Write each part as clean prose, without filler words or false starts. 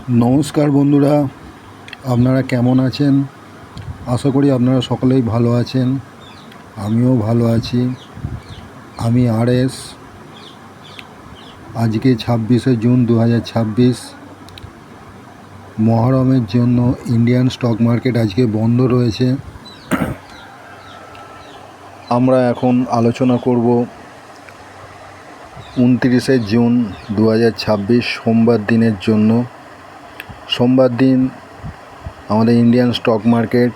নমস্কার বন্ধুরা, আপনারা কেমন আছেন? আশা করি আপনারা সকলেই ভালো আছেন। আমিও ভালো আছি। আমি আরএস। আজকে 26শে জুন 2026। মহরমের জন্য ইন্ডিয়ান স্টক মার্কেট আজকে বন্ধ রয়েছে। আমরা এখন আলোচনা করব 29শে জুন 2026 সোমবার দিনের জন্য। সোমবার দিন আমাদের ইন্ডিয়ান স্টক মার্কেট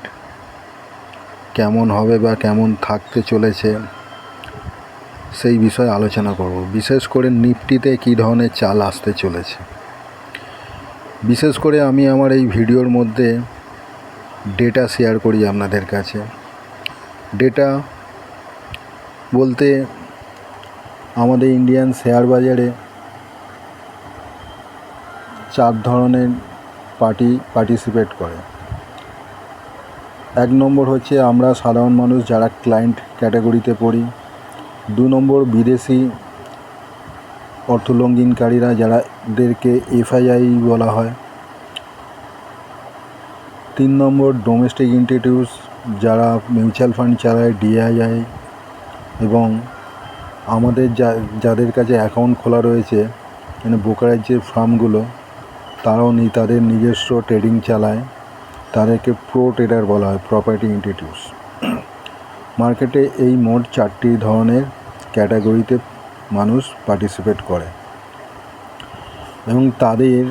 কেমন হবে বা কেমন থাকতে চলেছে সেই বিষয়ে আলোচনা করব। বিশেষ করে নিফটিতে কী ধরনের চাল আসতে চলেছে। বিশেষ করে আমি আমার এই ভিডিওর মধ্যে ডেটা শেয়ার করি আপনাদের কাছে। ডেটা বলতে আমাদের ইন্ডিয়ান শেয়ার বাজারে 4 ধরনের পার্টিসিপেট করে। 1 নম্বর হচ্ছে আমরা সাধারণ মানুষ যারা ক্লায়েন্ট ক্যাটাগরিতে পড়ি। 2 নম্বর বিদেশি অর্থলগ্নিকারীরা যাদেরকে এফআইআই বলা হয়। 3 নম্বর ডোমেস্টিক ইনস্টিটিউটস যারা মিউচুয়াল ফান্ড চালায়, ডিআইআই, এবং আমাদের যাদের কাছে অ্যাকাউন্ট খোলা রয়েছে মানে ব্রোকারেজ যে ফার্মগুলো, তারাও তাদের নিজস্ব ট্রেডিং চালায়, তাদেরকে প্রো ট্রেডার বলা হয়, প্রপার্টি ইনস্টিটিউটস। মার্কেটে এই মোট 4টি ধরনের ক্যাটাগরিতে মানুষ পার্টিসিপেট করে এবং তাদের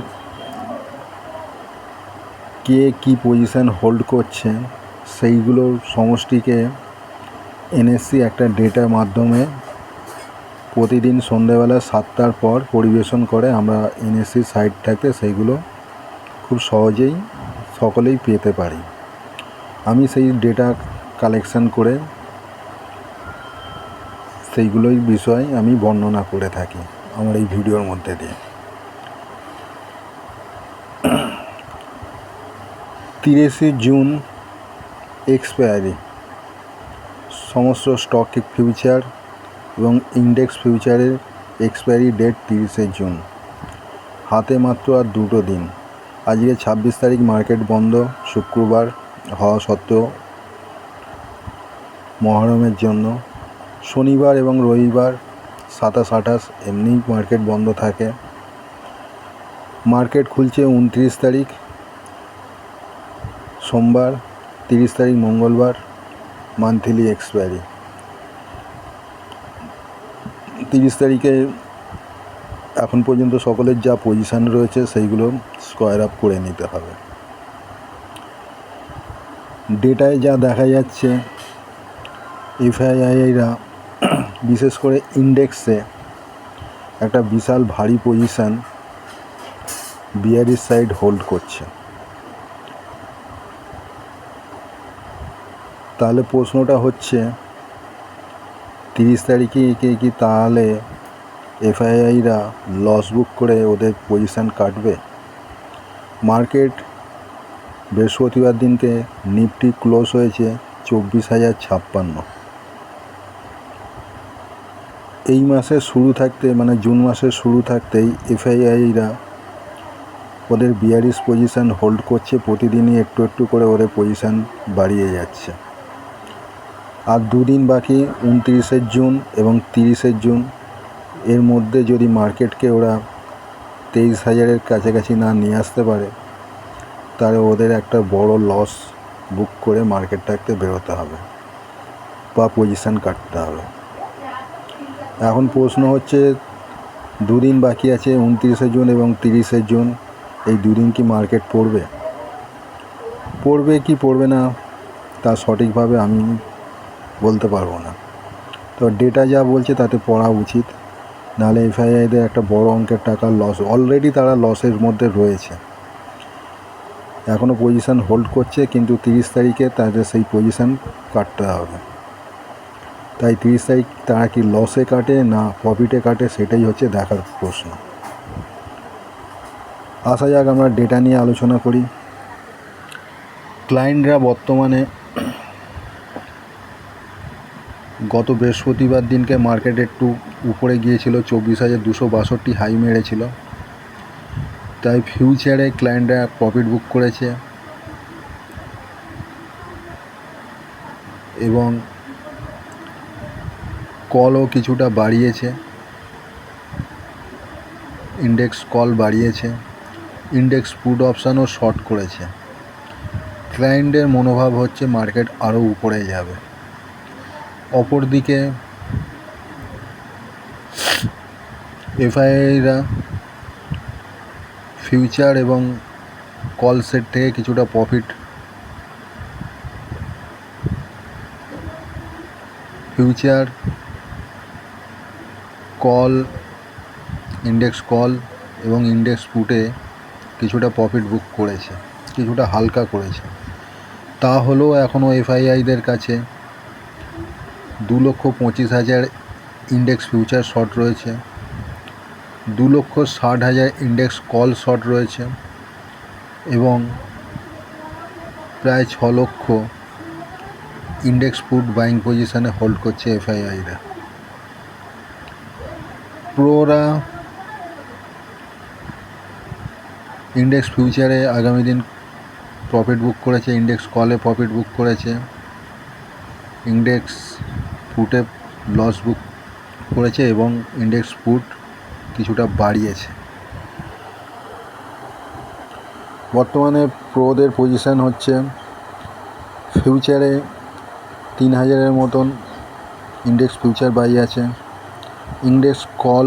কে কী পজিশান হোল্ড করছে সেইগুলোর সমষ্টিকে এনএসসি একটা ডেটার মাধ্যমে প্রতিদিন সন্ধ্যাবেলা 7টার পর পরিবেশন করে। আমরা এনএসসি সাইট থাকতে সেইগুলো খুব সহজেই সকলেই পেতে পারি। আমি সেই ডেটা কালেকশান করে সেইগুলোই বিষয় আমি বর্ণনা করে থাকি আমার এই ভিডিওর মধ্যে দিয়ে। 30শে জুন এক্সপায়ারি সমস্ত স্টক ফিউচার এবং ইন্ডেক্স ফিউচারের এক্সপায়ারি ডেট 30শে জুন। হাতে মাত্র আর 2টো দিন। আজকে 26 তারিখ মার্কেট বন্ধ, শুক্রবার হওয়া সত্ত্বেও মহরমের জন্য। শনিবার এবং রবিবার 27, 28 এমনি মার্কেট বন্ধ থাকে। মার্কেট খুলছে 29 তারিখ সোমবার, 30 তারিখ মঙ্গলবার, মান্থলি এক্সপায়ারি। 30 তারিখে এখন পর্যন্ত সকলের যা পজিশান রয়েছে সেইগুলো স্কোয়ার আপ করে নিতে হবে। ডেটায় যা দেখা যাচ্ছে, এফআইআইরা বিশেষ করে ইন্ডেক্সে একটা বিশাল ভারী পজিশান বিয়ারিশ সাইড হোল্ড করছে। তাহলে প্রশ্নটা হচ্ছে 30 তারিখে কি তাহলে এফআইআইরা লস বুক করে ওদের পজিশান কাটবে? মার্কেট বৃহস্পতিবার দিনকে নিফটি ক্লোজ হয়েছে 24,056। এই মাসের শুরু থাকতে মানে জুন মাসের শুরু থাকতেই এফআইআইরা ওদের বিয়ারিশ পজিশান হোল্ড করছে। প্রতিদিনই একটু একটু করে ওদের পজিশান বাড়িয়ে যাচ্ছে। আর 2 দিন বাকি 29শে জুন এবং 30শে জুন। এর মধ্যে যদি মার্কেটকে ওরা 23,000-এর কাছাকাছি না নিয়ে আসতে পারে তাহলে ওদের একটা বড় লস বুক করে মার্কেটটাকে বেরোতে হবে বা পজিশান কাটতে হবে। এখন প্রশ্ন হচ্ছে 2 দিন বাকি আছে, 29শে জুন এবং 30শে জুন। এই 2 দিন কি মার্কেট পড়বে কি পড়বে না তা সঠিকভাবে আমি বলতে পারবো না। তো ডেটা যা বলছে তাতে পড়া উচিত, নাহলে এফআইআইদের একটা বড় অঙ্কের টাকার লস। অলরেডি তারা লসের মধ্যে রয়েছে, এখনও পজিশান হোল্ড করছে, কিন্তু 30 তারিখে তাদের সেই পজিশান কাটতে হবে। তাই 30 তারিখ তারা কি লসে কাটে না প্রফিটে কাটে সেটাই হচ্ছে দেখার প্রশ্ন। আসা যাক আমরা ডেটা নিয়ে আলোচনা করি। ক্লায়েন্টরা বর্তমানে গত বৃহস্পতিবার দিনকে মার্কেট একটু উপরে গিয়েছিল, 24,262 হাই মেরেছিল। তাই ফিউচারে ক্লায়েন্টরা প্রফিট বুক করেছে এবং কলও কিছুটা বাড়িয়েছে, ইন্ডেক্স কল বাড়িয়েছে, ইন্ডেক্স পুট অপশানও শর্ট করেছে। ক্লায়েন্টের মনোভাব হচ্ছে মার্কেট আরও উপরে যাবে। অপরদিকে এফআইআইরা ফিউচার এবং কল সেট থেকে কিছুটা profit, future, call, index call এবং ইন্ডেক্স পুটে কিছুটা প্রফিট বুক করেছে, কিছুটা হালকা করেছে। তা হলেও এখনও এফআইআইদের কাছে 2,25,000 ইন্ডেক্স ফিউচার শর্ট রয়েছে, 2,60,000 ইন্ডেক্স কল শর্ট রয়েছে এবং প্রায় 6 লক্ষ ইন্ডেক্স পুট বাইং পজিশানে হোল্ড করছে এফআইআইরা। প্রোরা ইন্ডেক্স ফিউচারে আগামী দিন প্রফিট বুক করেছে, ইন্ডেক্স কলে প্রফিট বুক করেছে, ইন্ডেক্স পুটে লস বুক করেছে এবং ইন্ডেক্স পুট কিছুটা বাড়িয়েছে। বর্তমানে প্রোদের পজিশান হচ্ছে ফিউচারে 3,000-এর মতন ইন্ডেক্স ফিউচার বাই আছে, index call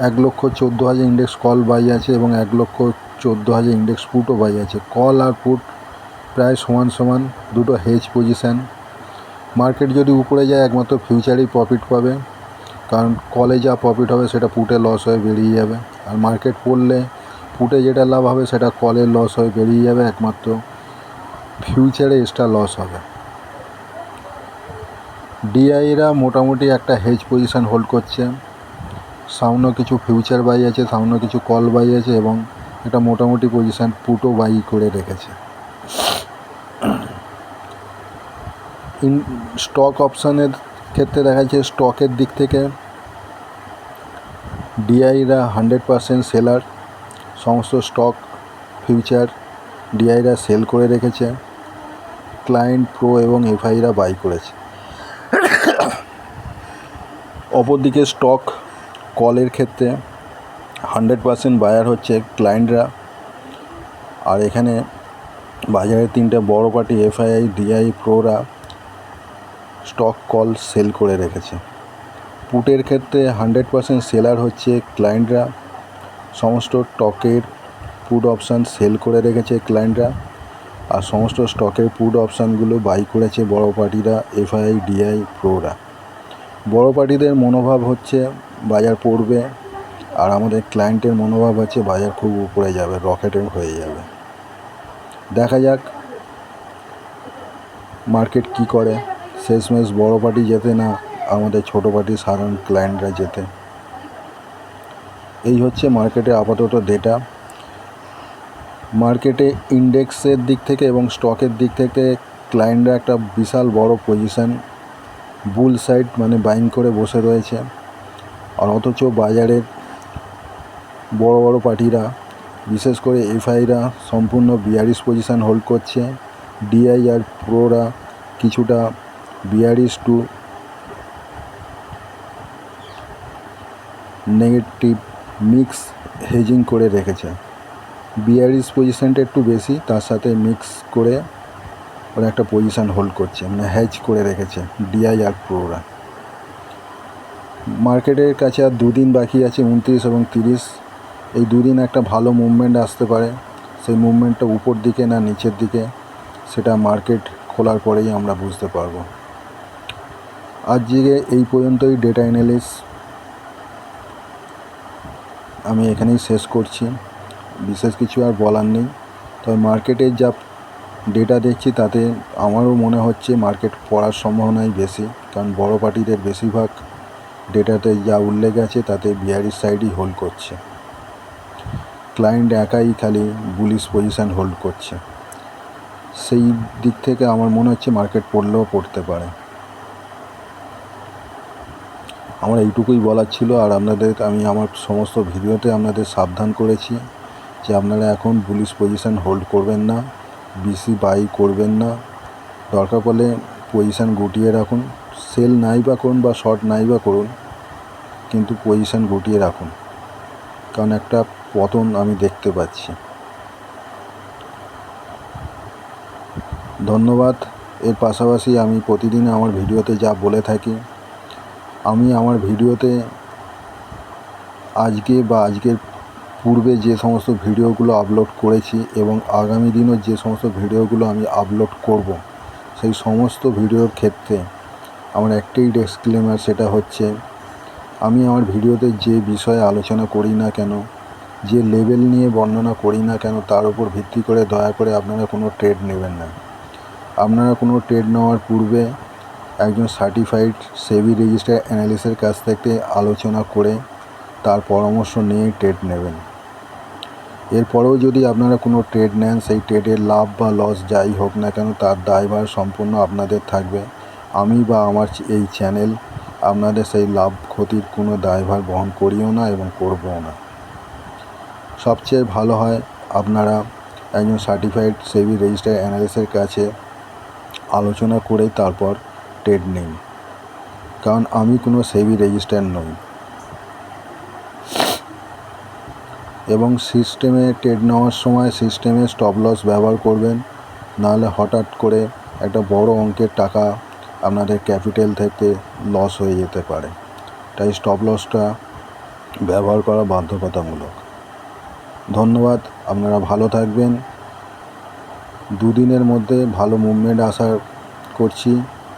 1,14,000 index call buy আছে এবং 1,14,000 ইন্ডেক্স পুটও বাই আছে। কল আর পুট প্রায় সমান সমান, দুটো হেজ পজিশান। মার্কেট যদি উপরে যায় একমাত্র ফিউচারেই প্রফিট পাবে, কারণ কলে যা প্রফিট হবে সেটা পুটে লস হয়ে বেরিয়ে যাবে, আর মার্কেট পড়লে পুটে যেটা লাভ হবে সেটা কলে লস হয়ে বেরিয়ে যাবে, একমাত্র ফিউচারে এক্সট্রা লস হবে। ডিআইরা মোটামুটি একটা হেজ পজিশান হোল্ড করছে, সামনেও কিছু ফিউচার বাই আছে, সামনেও কিছু কল বাই আছে এবং এটা মোটামুটি পজিশান পুটও বাই করে রেখেছে। স্টক অপশানের ক্ষেত্রে দেখা যাচ্ছে স্টকের দিক থেকে ডিআইরা 100% সেলার, সমস্ত স্টক ফিউচার ডিআইরা সেল করে রেখেছে, ক্লায়েন্ট, প্রো এবং এফআইরা বাই করেছে। অপরদিকে স্টক কলের ক্ষেত্রে 100% বায়ার হচ্ছে ক্লায়েন্টরা, আর এখানে বাজারে 3টে বড় পার্টি এফআইআই, ডিআই, প্রোরা স্টক কল সেল করে রেখেছে। পুটের ক্ষেত্রে 100% সেলার হচ্ছে ক্লায়েন্টরা, সমস্ত স্টকের পুট অপশান সেল করে রেখেছে ক্লায়েন্টরা, আর সমস্ত স্টকের পুট অপশানগুলো বাই করেছে বড় পার্টিরা, এফআইআই, ডিআই, প্রোরা। বড় পার্টিদের মনোভাব হচ্ছে বাজার পড়বে, আর আমাদের ক্লায়েন্টের মনোভাব হচ্ছে বাজার খুব উপরে যাবে, রকেটের হয়ে যাবে। দেখা যাক মার্কেট কি করে, শেষমেশ বড় পার্টি যেতে না আমাদের ছোটো পার্টি সাধারণ ক্লায়েন্টরা যেতে। এই হচ্ছে মার্কেটের আপাতত ডেটা। মার্কেটে ইন্ডেক্সের দিক থেকে এবং স্টকের দিক থেকে ক্লায়েন্টরা একটা বিশাল বড় পজিশান বুল সাইড মানে বাইং করে বসে রয়েছে, আর অথচ বাজারের বড় বড় পার্টিরা, বিশেষ করে এফআইরা সম্পূর্ণ বিয়ারিশ পজিশান হোল্ড করছে, ডিআই আর প্রোরা কিছুটা bearish to negative mix hedging করে রেখেছে। বিয়ারিশ পজিশানটা একটু বেশি, তার সাথে মিক্স করে ওরা একটা পজিশান হোল্ড করছে, মানে হেজ করে রেখেছে ডিআই আর প্রোরা। মার্কেটের কাছে আর 2 দিন বাকি আছে, 29 এবং 30। এই 2 দিন একটা ভালো মুভমেন্ট আসতে পারে, সেই মুভমেন্টটা উপর দিকে না নিচের দিকে সেটা মার্কেট খোলার পরেই আমরা বুঝতে পারবো। আজকে এই পর্যন্তই ডেটা অ্যানালিস আমি এখানেই শেষ করছি, বিশেষ কিছু আর বলার নেই। তবে মার্কেটের যা ডেটা দেখছি তাতে আমারও মনে হচ্ছে মার্কেট পড়ার সম্ভাবনাই বেশি, কারণ বড় পার্টিদের বেশিরভাগ ডেটাতে যা উল্লেখ আছে তাতে বিয়ারিশ সাইডই হোল্ড করছে, ক্লায়েন্ট একাই খালি বুলিশ পজিশান হোল্ড করছে। সেই দিক থেকে আমার মনে হচ্ছে মার্কেট পড়লেও পড়তে পারে। আমার এইটুকুই বলার ছিল। আর আপনাদের আমি আমার সমস্ত ভিডিওতে আপনাদের সাবধান করেছি যে আপনারা এখন বুলিশ পজিশান হোল্ড করবেন না, বেশি বাই করবেন না। দরকার পড়লে পজিশান গুটিয়ে রাখুন, সেল নাই বা করুন বা শর্ট নাই বা করুন, কিন্তু পজিশান গুটিয়ে রাখুন, কারণ একটা পতন আমি দেখতে পাচ্ছি। ধন্যবাদ। এর পাশাপাশি আমি প্রতিদিন আমার ভিডিওতে যা বলে থাকি, আমি আমার ভিডিওতে আজকে বা আজকের পূর্বে যে সমস্ত ভিডিওগুলো আপলোড করেছি এবং আগামী দিনের যে সমস্ত ভিডিওগুলো আমি আপলোড করব, সেই সমস্ত ভিডিওর ক্ষেত্রে আমার একটাই ডিসক্লেমার, সেটা হচ্ছে আমি আমার ভিডিওতে যে বিষয়ে আলোচনা করি না কেন, যে লেভেল নিয়ে বর্ণনা করি না কেন, তার উপর ভিত্তি করে দয়া করে আপনারা কোনো ট্রেড নেবেন না। আপনারা কোনো ট্রেড নেওয়ার পূর্বে একজন সার্টিফাইড সেবি রেজিস্টার অ্যানালিস্টের কাছ থেকে আলোচনা করে তার পরামর্শ নিয়ে ট্রেড নেবেন। এরপরেও যদি আপনারা কোনো ট্রেড নেন, সেই ট্রেডের লাভ বা লস যাই হোক না কেন, তার দায়ভার সম্পূর্ণ আপনাদের থাকবে। আমি বা আমার এই চ্যানেল আপনাদের সেই লাভ ক্ষতির কোনো দায়ভার বহন করিও না এবং করবও না। সবচেয়ে ভালো হয় আপনারা একজন সার্টিফাইড সেবি রেজিস্টার অ্যানালিস্টের কাছে আলোচনা করে তারপর ট্রেড নিন, কারণ আমি কোনো সেবি রেজিস্টার নই। এবং সিস্টেমে ট্রেড নেওয়ার সময় সিস্টেমে স্টপ লস ব্যবহার করবেন, নাহলে হঠাৎ করে একটা বড় অঙ্কের টাকা আপনাদের ক্যাপিটাল থেকে লস হয়ে যেতে পারে। তাই স্টপ লসটা ব্যবহার করা বাধ্যতামূলক। ধন্যবাদ। আপনারা ভালো থাকবেন। দুদিনের মধ্যে ভালো মুভমেন্ট আশা করছি,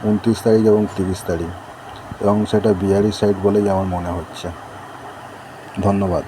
29 তারিখ এবং 30 তারিখ, এবং সেটা বিয়ারি সাইড বলেই আমার মনে হচ্ছে। ধন্যবাদ।